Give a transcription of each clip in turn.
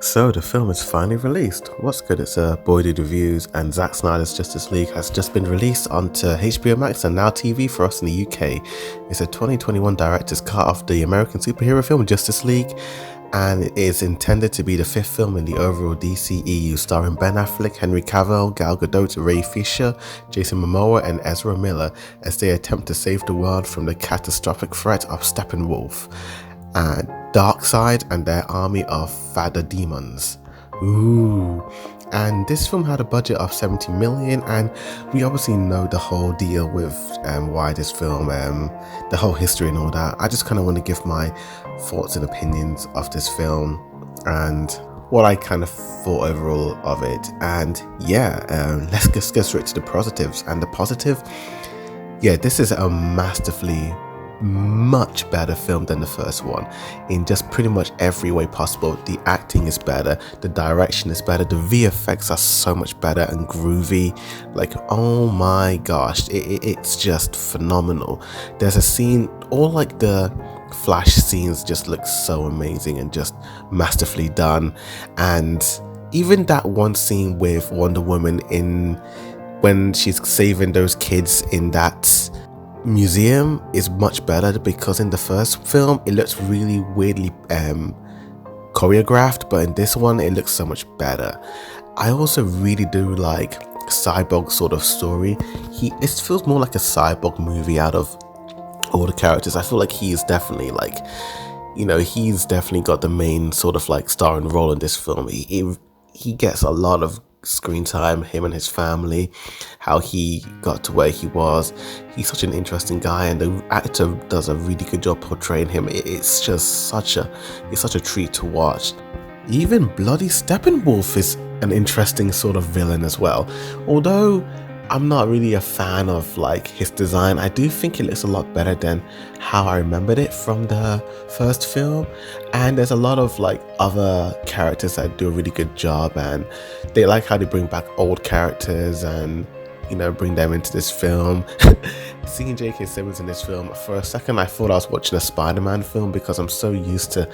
So the film is finally released. What's good? It's Boyded Reviews, and Zack Snyder's Justice League has just been released onto HBO Max and Now TV for us in the UK. It's a 2021 director's cut of the American superhero film Justice League, and it is intended to be the fifth film in the overall DCEU, starring Ben Affleck, Henry Cavill, Gal Gadot, Ray Fisher, Jason Momoa, and Ezra Miller as they attempt to save the world from the catastrophic threat of Steppenwolf and Darkseid and their army of Father Demons. Ooh. And this film had a budget of 70 million, and we obviously know the whole deal with why this film, the whole history and all that. I just kind of want to give my thoughts and opinions of this film and what I kind of thought overall of it. And yeah, let's just get straight to the positives. And the positive, yeah, this is a masterfully much better film than the first one in just pretty much every way possible. The acting is better, the direction is better, the VFX are so much better and groovy. Like, oh my gosh, it's just phenomenal. There's a scene, all like the flash scenes just look so amazing and just masterfully done. And even that one scene with Wonder Woman in when she's saving those kids in that museum is much better, because in the first film it looks really weirdly choreographed, but in this one it looks so much better. I also really do like Cyborg's sort of story. It feels more like a Cyborg movie out of all the characters. I feel like he is definitely like, he's definitely got the main sort of like starring role in this film. He gets a lot of screen time, him and his family, how he got to where he was. He's such an interesting guy, and the actor does a really good job portraying him. It's just such a treat to watch. Even bloody Steppenwolf is an interesting sort of villain as well. Although I'm not really a fan of like his design, I do think it looks a lot better than how I remembered it from the first film. And there's a lot of like other characters that do a really good job, and they like how they bring back old characters and bring them into this film. Seeing J.K. Simmons in this film, for a second I thought I was watching a Spider-Man film, because I'm so used to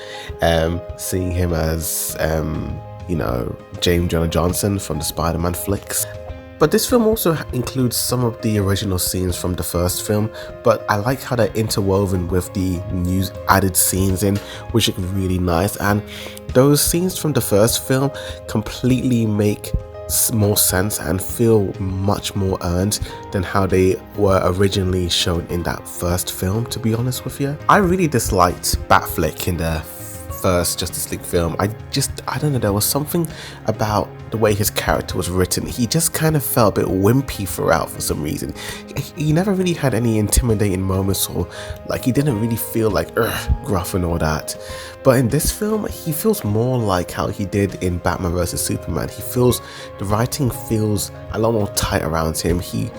seeing him as James Jonah Jameson from the Spider-Man flicks. But this film also includes some of the original scenes from the first film, but I like how they're interwoven with the new added scenes in, which look really nice. And those scenes from the first film completely make more sense and feel much more earned than how they were originally shown in that first film, to be honest with you. I really disliked Batfleck in the first Justice League film. I don't know, there was something about the way his character was written. He just kind of felt a bit wimpy throughout for some reason. He never really had any intimidating moments, or like he didn't really feel like gruff and all that. But in this film, he feels more like how he did in Batman vs Superman. The writing feels a lot more tight around him. He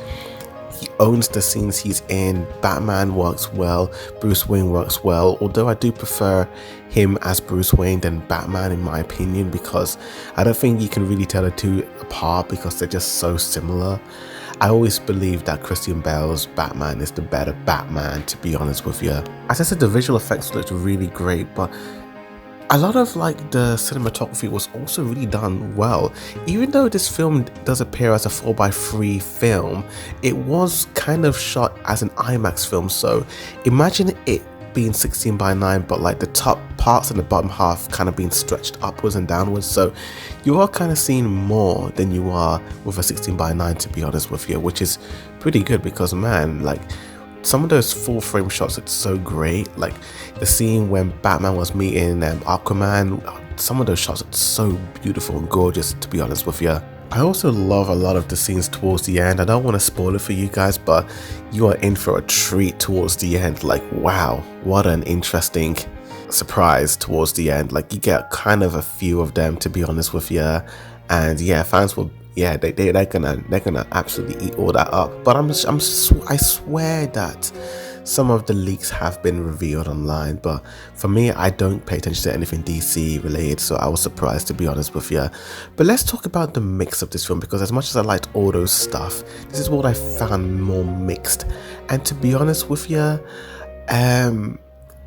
owns the scenes he's in. Batman works well, Bruce Wayne works well, although I do prefer him as Bruce Wayne than Batman in my opinion, because I don't think you can really tell the two apart because they're just so similar. I always believe that Christian Bale's Batman is the better Batman, to be honest with you. As I said, the visual effects looked really great, but a lot of like the cinematography was also really done well. Even though this film does appear as a 4:3 film, it was kind of shot as an IMAX film. So imagine it being 16:9, but like the top parts and the bottom half kind of being stretched upwards and downwards. So you are kind of seeing more than you are with a 16:9, to be honest with you, which is pretty good, because man, like some of those full frame shots look so great. Like the scene when Batman was meeting Aquaman, some of those shots look so beautiful and gorgeous, to be honest with you. I also love a lot of the scenes towards the end. I don't want to spoil it for you guys, but you are in for a treat towards the end. Like, wow, what an interesting surprise towards the end. Like, you get kind of a few of them, to be honest with you. And yeah, fans will, yeah, they're gonna absolutely eat all that up. But I swear that some of the leaks have been revealed online, but for me, I don't pay attention to anything DC related, so I was surprised, to be honest with you. But let's talk about the mix of this film, because as much as I liked all those stuff, this is what I found more mixed. And to be honest with you,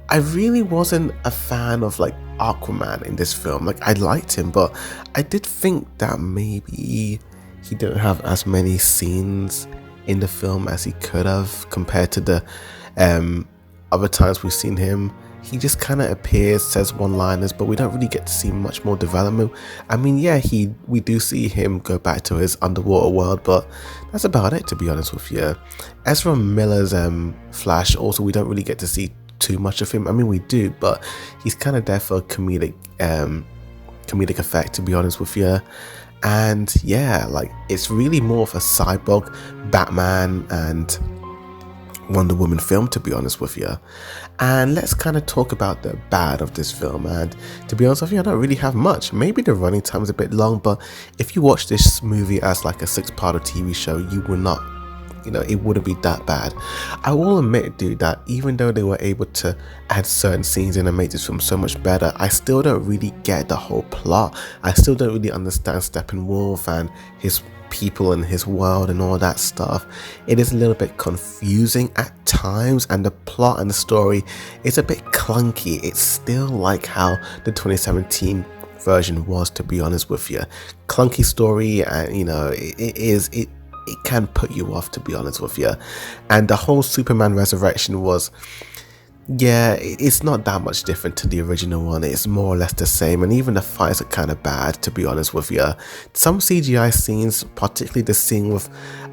I really wasn't a fan of like Aquaman in this film. Like I liked him, but I did think that maybe he didn't have as many scenes in the film as he could have compared to the other times we've seen him. He just kind of appears, says one-liners, but we don't really get to see much more development. I mean, yeah, we do see him go back to his underwater world, but that's about it, to be honest with you. Ezra Miller's Flash, also, we don't really get to see too much of him. I mean, we do, but he's kind of there for comedic effect, to be honest with you. And yeah, like it's really more of a cyborg Batman and Wonder Woman film, to be honest with you. And let's kind of talk about the bad of this film. And to be honest with you, I don't really have much. Maybe the running time is a bit long, but if you watch this movie as like a 6-part TV show, you will not, it wouldn't be that bad. I will admit, dude, that even though they were able to add certain scenes in and make this film so much better, I still don't really get the whole plot. I still don't really understand Steppenwolf and his people and his world and all that stuff. It is a little bit confusing at times, and the plot and the story is a bit clunky. It's still like how the 2017 version was, to be honest with you. Clunky story, and it can put you off, to be honest with you. And the whole Superman resurrection was, yeah, it's not that much different to the original one. It's more or less the same, and even the fights are kind of bad, to be honest with you. Some CGI scenes, particularly the scene with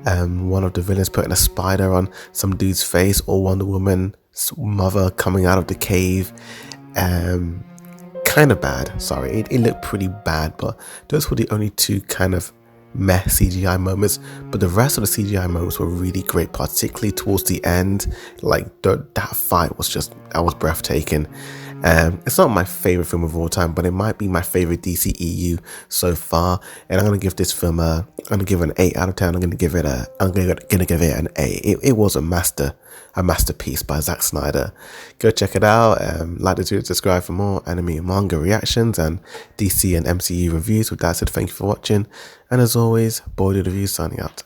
one of the villains putting a spider on some dude's face, or Wonder Woman's mother coming out of the cave, kind of bad. Sorry, it looked pretty bad, but those were the only two kind of meh CGI moments. But the rest of the CGI moments were really great, particularly towards the end. Like that fight was breathtaking. It's not my favorite film of all time, but it might be my favorite DCEU so far. And I'm gonna give this film I'm gonna give it an 8 out of 10. I'm gonna give it an A. It was a masterpiece by Zack Snyder. Go check it out. Like the video, subscribe for more anime and manga reactions and DC and MCU reviews. With that said, thank you for watching, and as always, Boy the Review signing out.